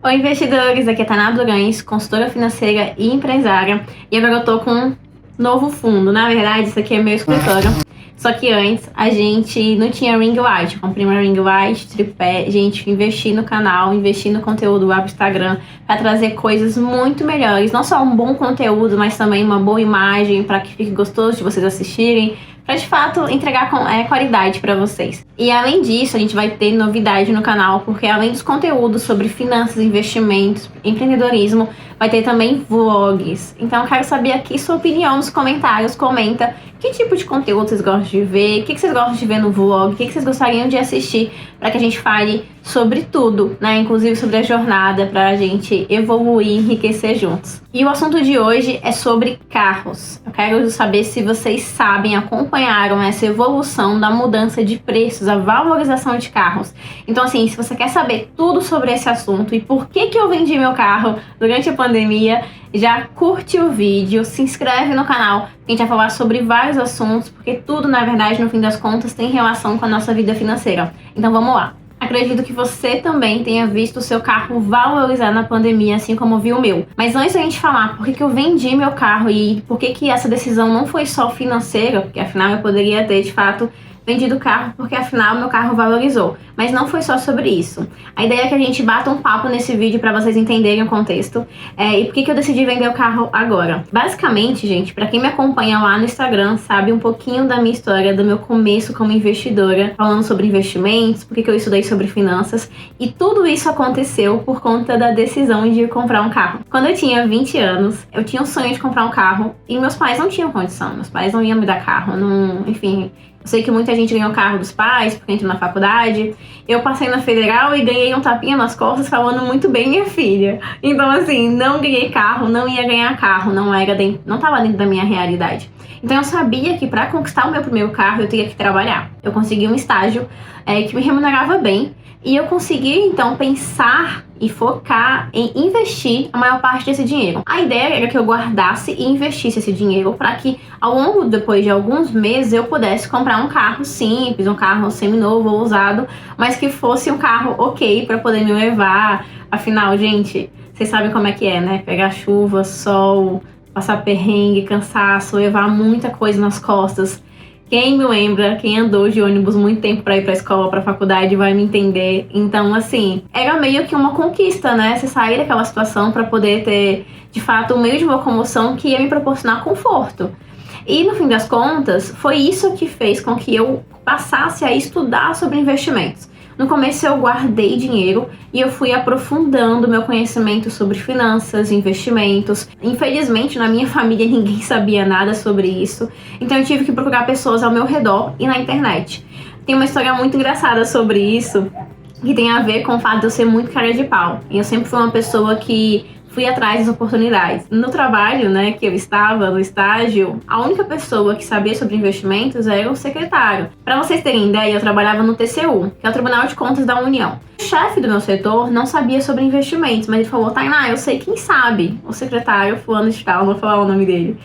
Oi, investidores! Aqui é Tainá Durães, consultora financeira e empresária. E agora eu tô com um novo fundo. Na verdade, isso aqui é meu escritório. Só que antes a gente não tinha ring light. Eu comprei uma ring light, tripé. Gente, investi no canal, investi no conteúdo lá pro Instagram para trazer coisas muito melhores. Não só um bom conteúdo, mas também uma boa imagem para que fique gostoso de vocês assistirem. Para de fato entregar qualidade para vocês. E além disso, a gente vai ter novidade no canal, porque além dos conteúdos sobre finanças, investimentos, empreendedorismo, vai ter também vlogs. Então eu quero saber aqui sua opinião nos comentários. Comenta que tipo de conteúdo vocês gostam de ver, o que vocês gostam de ver no vlog, o que vocês gostariam de assistir, para que a gente fale sobre tudo, né? Inclusive sobre a jornada, para a gente evoluir e enriquecer juntos. E o assunto de hoje é sobre carros. Eu quero saber se vocês sabem, acompanharam essa evolução da mudança de preços, a valorização de carros. Então assim, se você quer saber tudo sobre esse assunto e por que eu vendi meu carro durante a pandemia, já curte o vídeo, se inscreve no canal, que a gente vai falar sobre vários assuntos, porque tudo, na verdade, no fim das contas, tem relação com a nossa vida financeira. Então vamos lá. Acredito que você também tenha visto o seu carro valorizar na pandemia, assim como viu o meu. Mas antes da gente falar por que eu vendi meu carro e por que essa decisão não foi só financeira, porque afinal eu poderia ter, de fato, vendido o carro, porque afinal meu carro valorizou. Mas não foi só sobre isso. A ideia é que a gente bata um papo nesse vídeo para vocês entenderem o contexto e por que eu decidi vender o carro agora. Basicamente, gente, para quem me acompanha lá no Instagram, sabe um pouquinho da minha história, do meu começo como investidora, falando sobre investimentos, por que eu estudei sobre finanças, e tudo isso aconteceu por conta da decisão de comprar um carro. Quando eu tinha 20 anos, eu tinha o sonho de comprar um carro e meus pais não tinham condição, meus pais não iam me dar carro, enfim. Eu sei que muita gente ganhou carro dos pais porque entrou na faculdade. Eu passei na federal e ganhei um tapinha nas costas falando muito bem minha filha. Então assim, não ganhei carro, não ia ganhar carro, não tava dentro da minha realidade. Então eu sabia que para conquistar o meu primeiro carro eu teria que trabalhar. Eu consegui um estágio que me remunerava bem e eu consegui então pensar e focar em investir a maior parte desse dinheiro. A ideia era que eu guardasse e investisse esse dinheiro para que ao longo, depois de alguns meses, eu pudesse comprar um carro simples, um carro seminovo ou usado, mas que fosse um carro ok para poder me levar. Afinal, gente, vocês sabem como é que é, né? Pegar chuva, sol, passar perrengue, cansaço, levar muita coisa nas costas. Quem me lembra, quem andou de ônibus muito tempo pra ir pra escola, pra faculdade, vai me entender. Então, assim, era meio que uma conquista, né? Você sair daquela situação pra poder ter, de fato, um meio de locomoção que ia me proporcionar conforto. E, no fim das contas, foi isso que fez com que eu passasse a estudar sobre investimentos. No começo eu guardei dinheiro e eu fui aprofundando meu conhecimento sobre finanças, investimentos. Infelizmente, na minha família ninguém sabia nada sobre isso, então eu tive que procurar pessoas ao meu redor e na internet. Tem uma história muito engraçada sobre isso, que tem a ver com o fato de eu ser muito cara de pau. E eu sempre fui uma pessoa que fui atrás das oportunidades. No trabalho, né, que eu estava, no estágio, a única pessoa que sabia sobre investimentos era o secretário. Para vocês terem ideia, eu trabalhava no TCU, que é o Tribunal de Contas da União. O chefe do meu setor não sabia sobre investimentos, mas ele falou: Tainá, eu sei quem sabe. O secretário fulano de tal, não vou falar o nome dele.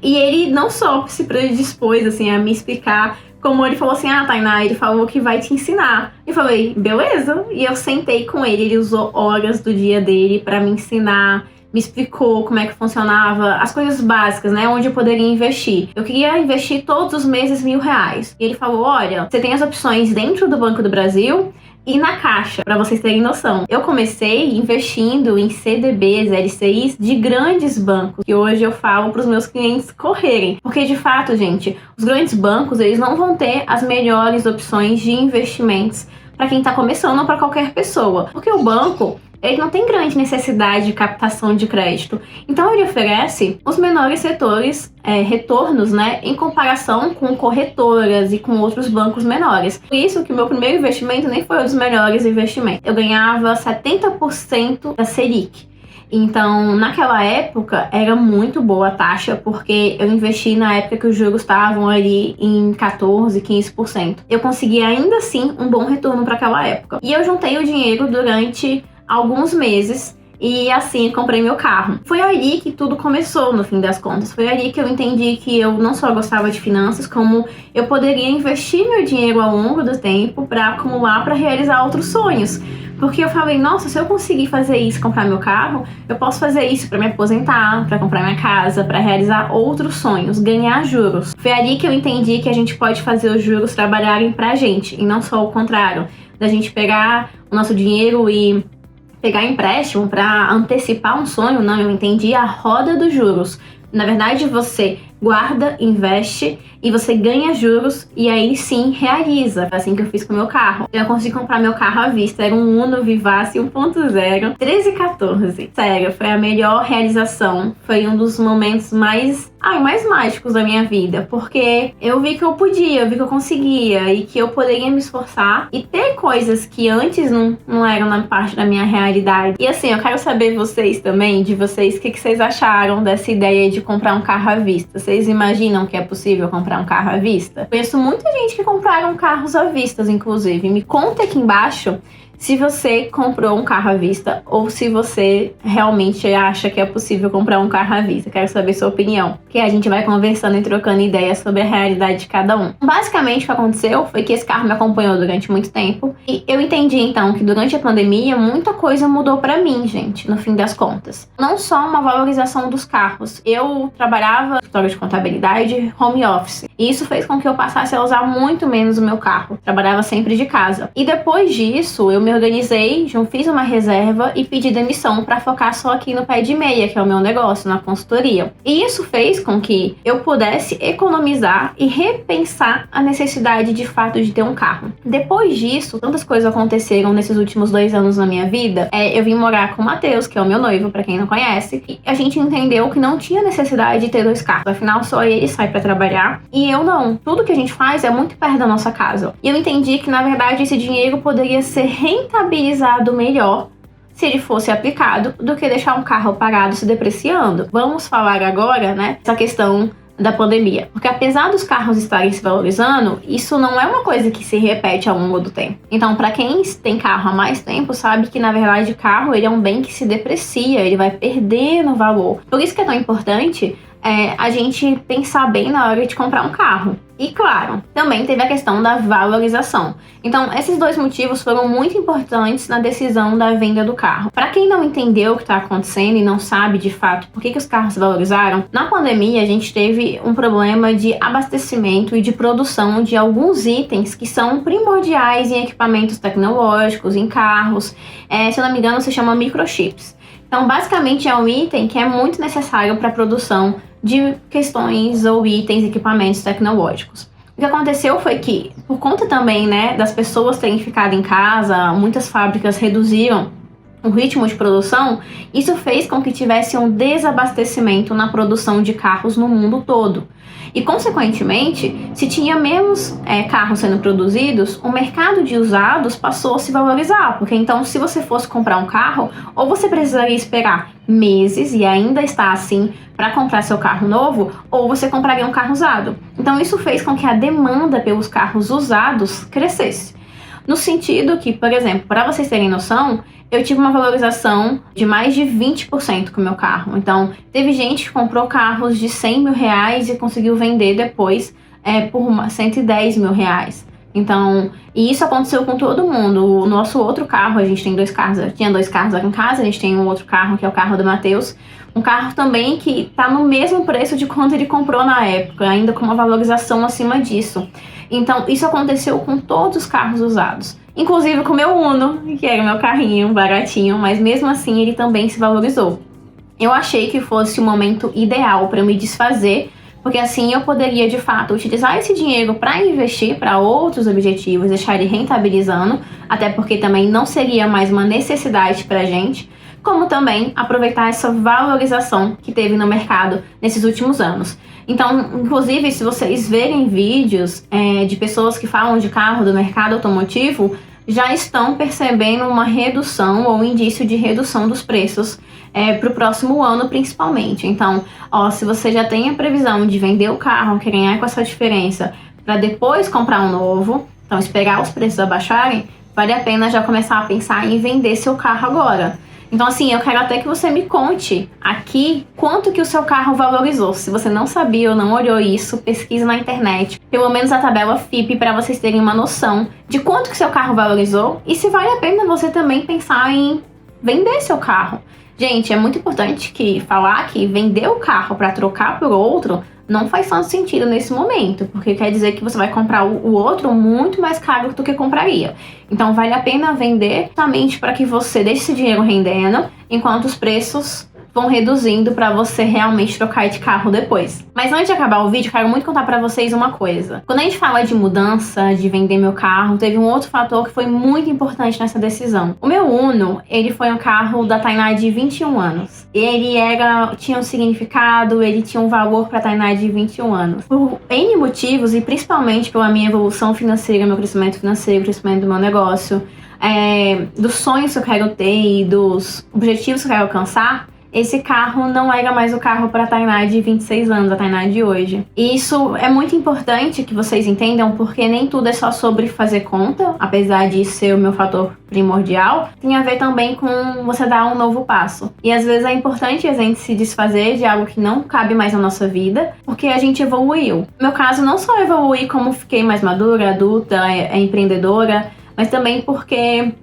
E ele não só se predispôs assim, a me explicar, como ele falou assim: Tainá, ele falou que vai te ensinar. Eu falei, beleza. E eu sentei com ele usou horas do dia dele para me ensinar, me explicou como é que funcionava, as coisas básicas, né, onde eu poderia investir. Eu queria investir todos os meses R$1.000. E ele falou, olha, você tem as opções dentro do Banco do Brasil e na Caixa, para vocês terem noção. Eu comecei investindo em CDBs, LCIs de grandes bancos, que hoje eu falo para os meus clientes correrem. Porque, de fato, gente, os grandes bancos, eles não vão ter as melhores opções de investimentos para quem está começando ou para qualquer pessoa. Porque o banco, ele não tem grande necessidade de captação de crédito. Então ele oferece os menores retornos, né, em comparação com corretoras e com outros bancos menores. Por isso que o meu primeiro investimento nem foi um dos melhores investimentos. Eu ganhava 70% da Selic. Então, naquela época, era muito boa a taxa, porque eu investi na época que os juros estavam ali em 14%, 15%. Eu consegui ainda assim um bom retorno para aquela época. E eu juntei o dinheiro durante alguns meses e assim comprei meu carro. Foi ali que tudo começou, no fim das contas. Foi ali que eu entendi que eu não só gostava de finanças, como eu poderia investir meu dinheiro ao longo do tempo para acumular, para realizar outros sonhos. Porque eu falei, nossa, se eu conseguir fazer isso, comprar meu carro, eu posso fazer isso para me aposentar, para comprar minha casa, para realizar outros sonhos, ganhar juros. Foi ali que eu entendi que a gente pode fazer os juros trabalharem pra gente, e não só o contrário, da gente pegar o nosso dinheiro e pegar empréstimo para antecipar um sonho. Não, eu entendi a roda dos juros. Na verdade, você guarda, investe e você ganha juros e aí sim realiza. Foi assim que eu fiz com o meu carro. Eu consegui comprar meu carro à vista, era um Uno Vivace 1.0, 1314. Sério, foi a melhor realização. Foi um dos momentos mais mágicos da minha vida, porque eu vi que eu podia, eu vi que eu conseguia e que eu poderia me esforçar e ter coisas que antes não eram na parte da minha realidade. E assim, eu quero saber de vocês, o que vocês acharam dessa ideia de comprar um carro à vista? Vocês imaginam que é possível comprar um carro à vista? Conheço muita gente que compraram carros à vista, inclusive. Me conta aqui embaixo se você comprou um carro à vista ou se você realmente acha que é possível comprar um carro à vista. Quero saber sua opinião, que a gente vai conversando e trocando ideias sobre a realidade de cada um. Basicamente, o que aconteceu foi que esse carro me acompanhou durante muito tempo e eu entendi então que durante a pandemia muita coisa mudou pra mim, gente, no fim das contas. Não só uma valorização dos carros. Eu trabalhava no escritório de contabilidade, home office, e isso fez com que eu passasse a usar muito menos o meu carro. Trabalhava sempre de casa. E depois disso, eu me organizei, fiz uma reserva e pedi demissão para focar só aqui no pé de meia, que é o meu negócio, na consultoria. E isso fez com que eu pudesse economizar e repensar a necessidade de fato de ter um carro. Depois disso, tantas coisas aconteceram nesses últimos 2 anos na minha vida. Eu vim morar com o Matheus, que é o meu noivo, para quem não conhece, e a gente entendeu que não tinha necessidade de ter 2 carros. Afinal, só ele sai para trabalhar e eu não. Tudo que a gente faz é muito perto da nossa casa. E eu entendi que, na verdade, esse dinheiro poderia ser rentabilizado melhor se ele fosse aplicado do que deixar um carro parado se depreciando. Vamos falar agora, essa questão da pandemia. Porque apesar dos carros estarem se valorizando, isso não é uma coisa que se repete ao longo do tempo. Então, para quem tem carro há mais tempo, sabe que, na verdade, carro ele é um bem que se deprecia, ele vai perdendo valor. Por isso que é tão importante a gente pensar bem na hora de comprar um carro. E claro, também teve a questão da valorização. Então, esses 2 motivos foram muito importantes na decisão da venda do carro. Para quem não entendeu o que está acontecendo e não sabe de fato por que os carros se valorizaram, na pandemia a gente teve um problema de abastecimento e de produção de alguns itens que são primordiais em equipamentos tecnológicos, em carros. Se eu não me engano, se chama microchips. Então, basicamente, é um item que é muito necessário para a produção de questões ou itens, equipamentos tecnológicos. O que aconteceu foi que, por conta também, das pessoas terem ficado em casa, muitas fábricas reduziram o ritmo de produção, isso fez com que tivesse um desabastecimento na produção de carros no mundo todo. E, consequentemente, se tinha menos carros sendo produzidos, o mercado de usados passou a se valorizar. Porque, então, se você fosse comprar um carro, ou você precisaria esperar meses, e ainda está assim, para comprar seu carro novo, ou você compraria um carro usado. Então, isso fez com que a demanda pelos carros usados crescesse. No sentido que, por exemplo, para vocês terem noção, eu tive uma valorização de mais de 20% com o meu carro. Então, teve gente que comprou carros de 100 mil reais e conseguiu vender depois por 110 mil reais. Então, e isso aconteceu com todo mundo. O nosso outro carro, a gente tem 2 carros, tinha 2 carros aqui em casa, a gente tem um outro carro que é o carro do Matheus. Um carro também que tá no mesmo preço de quanto ele comprou na época, ainda com uma valorização acima disso. Então, isso aconteceu com todos os carros usados. Inclusive com o meu Uno, que era o meu carrinho baratinho, mas mesmo assim ele também se valorizou. Eu achei que fosse o momento ideal para me desfazer, porque assim eu poderia de fato utilizar esse dinheiro para investir para outros objetivos, deixar ele rentabilizando, até porque também não seria mais uma necessidade para a gente, como também aproveitar essa valorização que teve no mercado nesses últimos anos. Então, inclusive, se vocês verem vídeos de pessoas que falam de carro do mercado automotivo, já estão percebendo uma redução ou indício de redução dos preços para o próximo ano, principalmente. Então, se você já tem a previsão de vender o carro, quer ganhar com essa diferença, para depois comprar um novo, então esperar os preços abaixarem, vale a pena já começar a pensar em vender seu carro agora. Então, assim, eu quero até que você me conte aqui quanto que o seu carro valorizou. Se você não sabia ou não olhou isso, pesquise na internet, pelo menos a tabela FIPE, para vocês terem uma noção de quanto que seu carro valorizou e se vale a pena você também pensar em vender seu carro. Gente, é muito importante que falar que vender o carro para trocar por outro não faz tanto sentido nesse momento, porque quer dizer que você vai comprar o outro muito mais caro do que compraria. Então vale a pena vender somente para que você deixe esse dinheiro rendendo, enquanto os preços vão reduzindo para você realmente trocar de carro depois. Mas antes de acabar o vídeo, quero muito contar para vocês uma coisa. Quando a gente fala de mudança, de vender meu carro, teve um outro fator que foi muito importante nessa decisão. O meu Uno, ele foi um carro da Tainá de 21 anos. Ele tinha um significado, ele tinha um valor para a Tainá de 21 anos. Por N motivos, e principalmente pela minha evolução financeira, meu crescimento financeiro, o crescimento do meu negócio, dos sonhos que eu quero ter e dos objetivos que eu quero alcançar, esse carro não era mais o carro para a Tainá de 26 anos, a Tainá de hoje. E isso é muito importante que vocês entendam, porque nem tudo é só sobre fazer conta, apesar de ser o meu fator primordial, tem a ver também com você dar um novo passo. E às vezes é importante a gente se desfazer de algo que não cabe mais na nossa vida, porque a gente evoluiu. No meu caso, não só evoluí como fiquei mais madura, adulta, empreendedora, mas também porque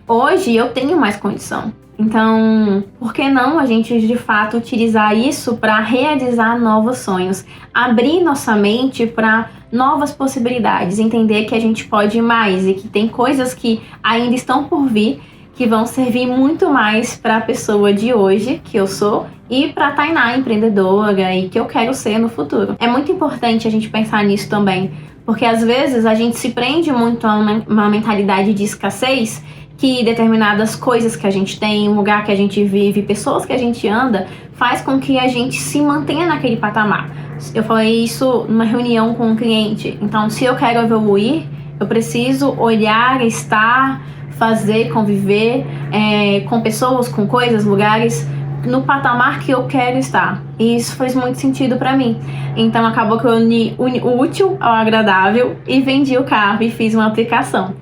hoje eu tenho mais condição. Então, por que não a gente de fato utilizar isso para realizar novos sonhos? Abrir nossa mente para novas possibilidades, entender que a gente pode ir mais e que tem coisas que ainda estão por vir que vão servir muito mais para a pessoa de hoje, que eu sou, e para a Tainá, empreendedora, e que eu quero ser no futuro. É muito importante a gente pensar nisso também, porque às vezes a gente se prende muito a uma mentalidade de escassez, que determinadas coisas que a gente tem, um lugar que a gente vive, pessoas que a gente anda, faz com que a gente se mantenha naquele patamar. Eu falei isso numa reunião com um cliente. Então, se eu quero evoluir, eu preciso olhar, estar, fazer, conviver com pessoas, com coisas, lugares, no patamar que eu quero estar. E isso fez muito sentido pra mim. Então, acabou que eu uni o útil ao agradável e vendi o carro e fiz uma aplicação.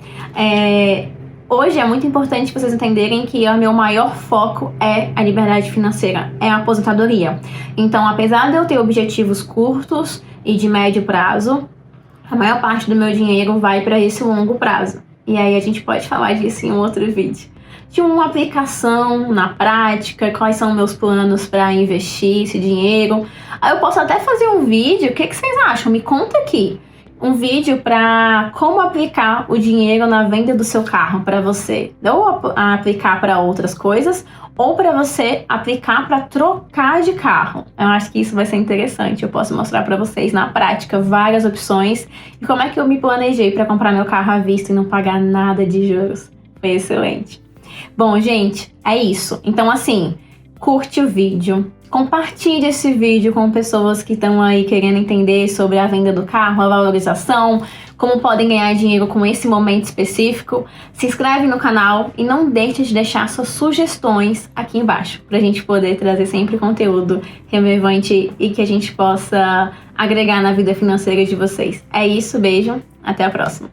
Hoje é muito importante vocês entenderem que o meu maior foco é a liberdade financeira, é a aposentadoria. Então, apesar de eu ter objetivos curtos e de médio prazo, a maior parte do meu dinheiro vai para esse longo prazo. E aí a gente pode falar disso em um outro vídeo. De uma aplicação na prática, quais são meus planos para investir esse dinheiro. Aí eu posso até fazer um vídeo, o que vocês acham? Me conta aqui. Um vídeo para como aplicar o dinheiro na venda do seu carro para você ou aplicar para outras coisas ou para você aplicar para trocar de carro. Eu acho que isso vai ser interessante. Eu posso mostrar para vocês na prática várias opções e como é que eu me planejei para comprar meu carro à vista e não pagar nada de juros. Foi excelente. Bom, gente, é isso. Então, assim, curte o vídeo. Compartilhe esse vídeo com pessoas que estão aí querendo entender sobre a venda do carro, a valorização, como podem ganhar dinheiro com esse momento específico. Se inscreve no canal e não deixe de deixar suas sugestões aqui embaixo, para a gente poder trazer sempre conteúdo relevante e que a gente possa agregar na vida financeira de vocês. É isso, beijo, até a próxima.